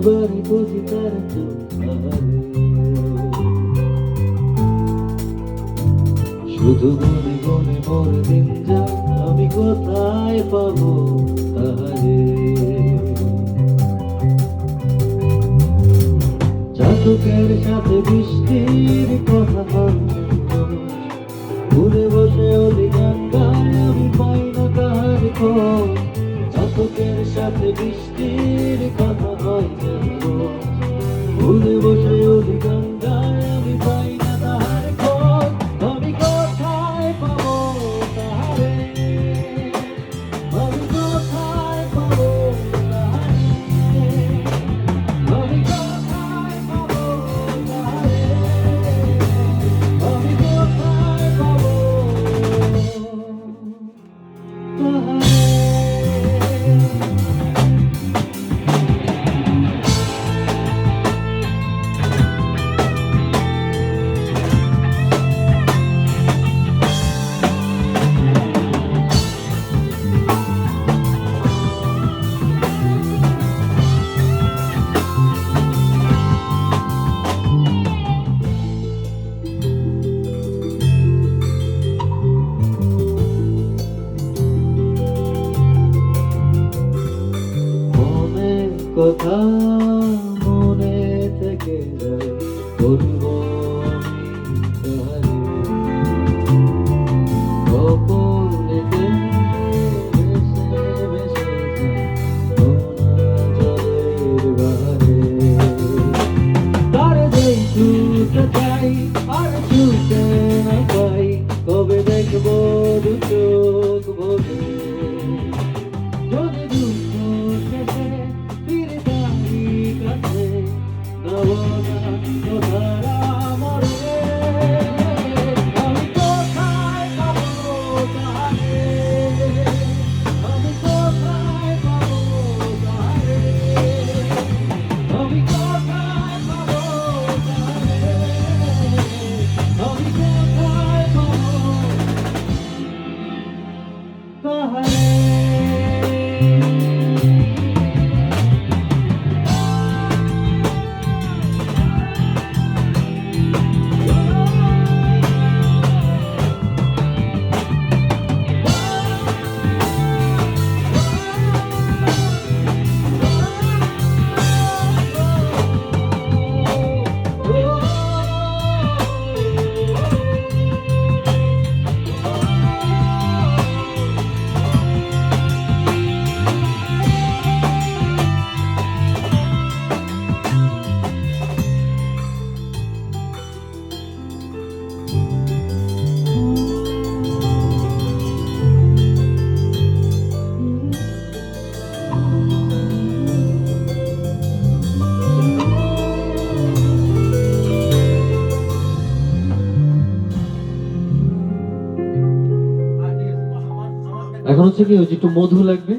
বারে বুঝি তার শুধু মনে মনে মোর দিন যায়, আমি কোথায় পাবো তাহারে। চাতকের সাথে বৃষ্টির কথা হয়, ঘুরে বসে ওলি গান গায়, আমি পাই না তাহার খোঁজ। চাতকের সাথে বৃষ্টির কথা হয়, ঘুরে বসে ওলি গান গায়, আমি পাই না তাহার খোঁজ। আমি কোথায় পাবো তাহারে, আমি কোথায় পাবো তাহারে, আমি কোথায় পাবো তাহারে, আমি কোথায় পাবো তাহারে। কথা মনে থেকে যায়, বলবো আমি তাহারে। গোপনেতে ভেসে ভেসে যায় নোনা জলের বাহারে। তারে যেই ছুটে চাই আর ছুটে না পাই, কবে দেখবো দু চোখ ভরে। যদি দুঃখ শেষে ফিরে তারি কাছে, নবনা তোহারা মরে। আমি কোথায় পাবো তাহারে, আমি কোথায় পাবো তাহারে, আমি কোথায় পাবো তাহারে, আমি কোথায় পাবো তাহারে। এখন হচ্ছে কি ওই যে একটু মধু লাগবে।